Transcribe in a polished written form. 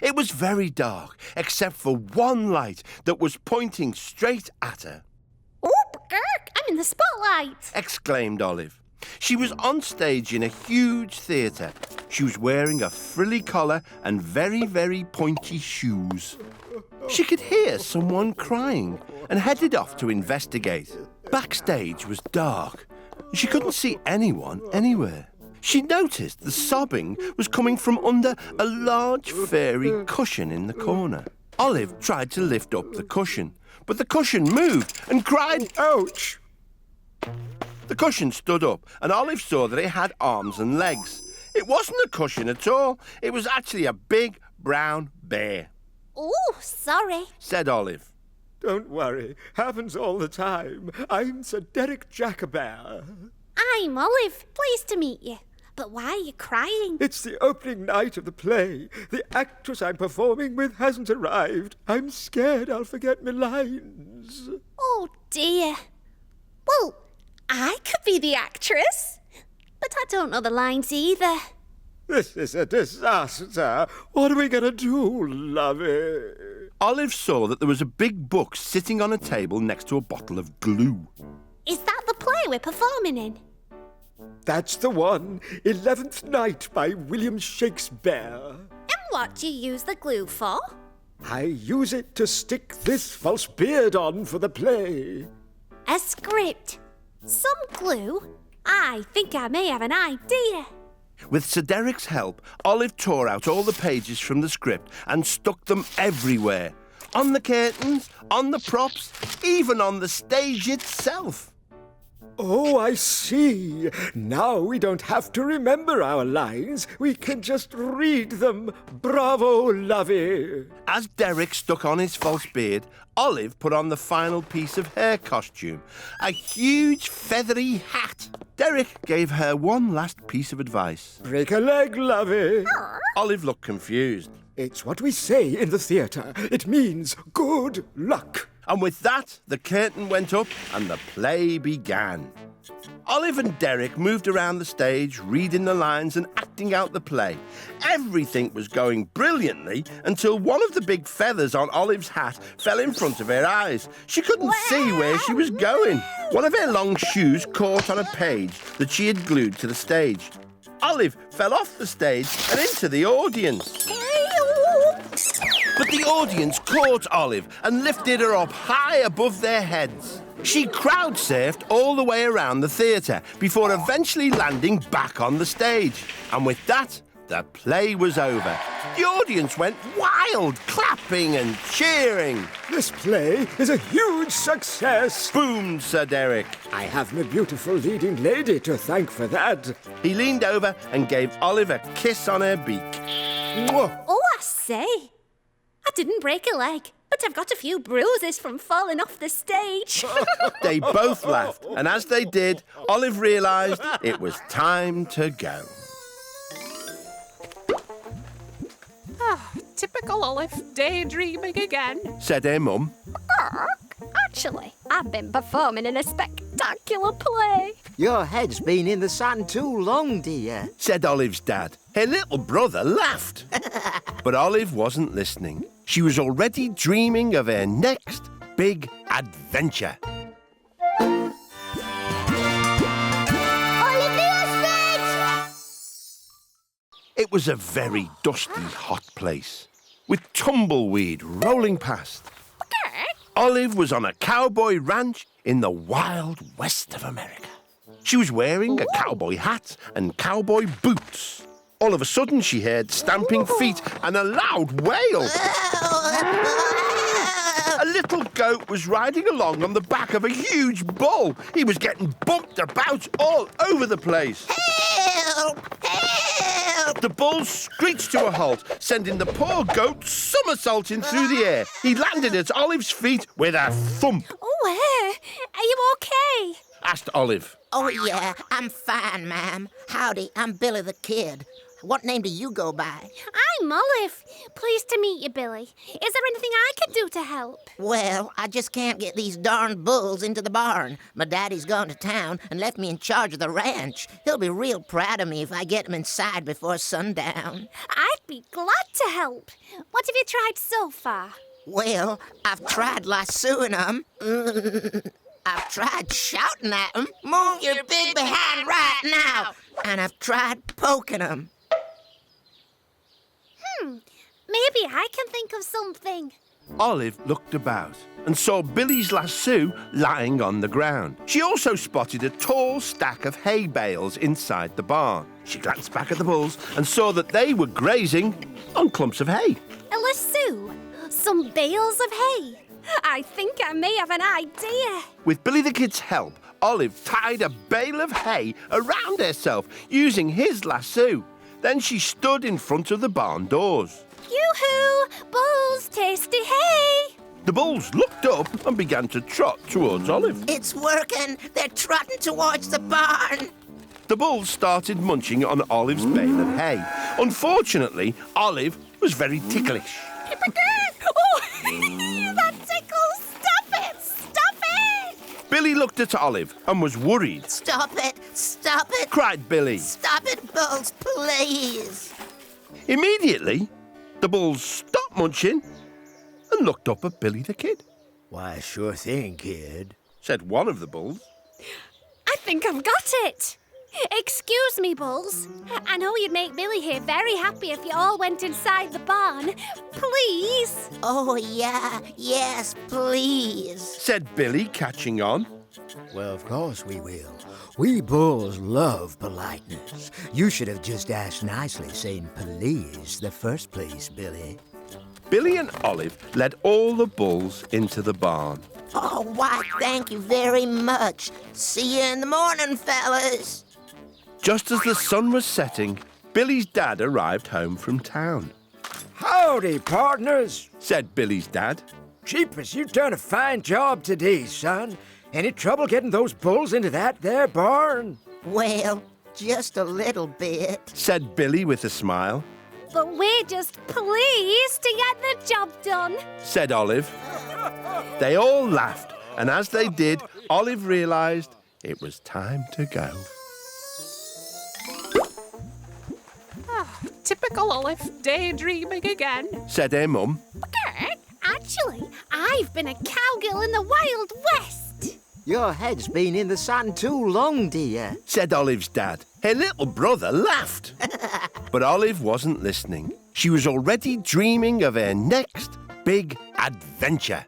It was very dark, except for one light that was pointing straight at her. Oh, I'm in the spotlight! Exclaimed Olive. She was on stage in a huge theatre. She was wearing a frilly collar and very, very pointy shoes. She could hear someone crying and headed off to investigate. Backstage was dark. She couldn't see anyone anywhere. She noticed the sobbing was coming from under a large fairy cushion in the corner. Olive tried to lift up the cushion, but the cushion moved and cried, "Ouch!" The cushion stood up, and Olive saw that it had arms and legs. It wasn't a cushion at all. It was actually a big brown bear. Oh, sorry, said Olive. Don't worry. Happens all the time. I'm Sir Derek Jackabear. I'm Olive. Pleased to meet you. But why are you crying? It's the opening night of the play. The actress I'm performing with hasn't arrived. I'm scared I'll forget my lines. Oh, dear. Well, I could be the actress. But I don't know the lines either. This is a disaster. What are we going to do, lovey? Olive saw that there was a big book sitting on a table next to a bottle of glue. Is that the play we're performing in? That's the one. 11th Night by William Shakespeare. And what do you use the glue for? I use it to stick this false beard on for the play. A script. Some glue? I think I may have an idea. With Sir Derek's help, Olive tore out all the pages from the script and stuck them everywhere. On the curtains, on the props, even on the stage itself. Oh, I see. Now we don't have to remember our lines. We can just read them. Bravo, lovey. As Derek stuck on his false beard, Olive put on the final piece of hair costume, a huge feathery hat. Derek gave her one last piece of advice. Break a leg, lovey. Olive looked confused. It's what we say in the theatre. It means good luck. And with that, the curtain went up and the play began. Olive and Derek moved around the stage, reading the lines and acting out the play. Everything was going brilliantly until one of the big feathers on Olive's hat fell in front of her eyes. She couldn't see where she was going. One of her long shoes caught on a page that she had glued to the stage. Olive fell off the stage and into the audience. But the audience caught Olive and lifted her up high above their heads. She crowd surfed all the way around the theatre before eventually landing back on the stage. And with that, the play was over. The audience went wild, clapping and cheering. This play is a huge success, boomed Sir Derek. I have my beautiful leading lady to thank for that. He leaned over and gave Olive a kiss on her beak. Mwah. Oh, I say. I didn't break a leg, but I've got a few bruises from falling off the stage. They both laughed, and as they did, Olive realised it was time to go. Typical Olive, daydreaming again, said her mum. Actually, I've been performing in a spectacular play. Your head's been in the sand too long, dear, said Olive's dad. Her little brother laughed. But Olive wasn't listening. She was already dreaming of her next big adventure. Olive the Ostrich! It was a very dusty, hot place, with tumbleweed rolling past. Olive was on a cowboy ranch in the wild west of America. She was wearing a cowboy hat and cowboy boots. All of a sudden, she heard stamping feet and a loud wail. A little goat was riding along on the back of a huge bull. He was getting bumped about all over the place. Help! Help! The bull screeched to a halt, sending the poor goat somersaulting through the air. He landed at Olive's feet with a thump. Oh, are you okay? Asked Olive. Oh, yeah, I'm fine, ma'am. Howdy, I'm Billy the Kid. What name do you go by? I'm Olive. Pleased to meet you, Billy. Is there anything I can do to help? Well, I just can't get these darn bulls into the barn. My daddy's gone to town and left me in charge of the ranch. He'll be real proud of me if I get them inside before sundown. I'd be glad to help. What have you tried so far? Well, I've tried lassoing them. I've tried shouting at them. Move your big behind right now. And I've tried poking them. Maybe I can think of something. Olive looked about and saw Billy's lasso lying on the ground. She also spotted a tall stack of hay bales inside the barn. She glanced back at the bulls and saw that they were grazing on clumps of hay. A lasso. Some bales of hay. I think I may have an idea. With Billy the Kid's help, Olive tied a bale of hay around herself using his lasso. Then she stood in front of the barn doors. Yoo-hoo! Bulls, tasty hay! The bulls looked up and began to trot towards Olive. It's working. They're trotting towards the barn. The bulls started munching on Olive's bale of hay. Unfortunately, Olive was very ticklish. Oh, that tickles! Stop it! Stop it! Billy looked at Olive and was worried. Stop it! Stop it! Cried Billy. Stop it, bulls, please! Immediately, the bulls stopped munching and looked up at Billy the Kid. Why, sure thing, kid. Said one of the bulls. I think I've got it. Excuse me, Bulls. I know you'd make Billy here very happy if you all went inside the barn. Please. Oh, yeah. Yes, please. Said Billy, catching on. Well, of course we will. We bulls love politeness. You should have just asked nicely, saying please the first place, Billy. Billy and Olive led all the bulls into the barn. Oh, why, thank you very much. See you in the morning, fellas. Just as the sun was setting, Billy's dad arrived home from town. Howdy, partners. Said Billy's dad. Jeepers, you've done a fine job today, son. Any trouble getting those bulls into that there barn? Well, just a little bit. Said Billy with a smile. But we're just pleased to get the job done. Said Olive. They all laughed, and as they did, Olive realised it was time to go. Typical Olive, daydreaming again. Said her mum. Actually, I've been a cowgirl in the Wild West. Your head's been in the sand too long, dear. Said Olive's dad. Her little brother laughed. But Olive wasn't listening. She was already dreaming of her next big adventure.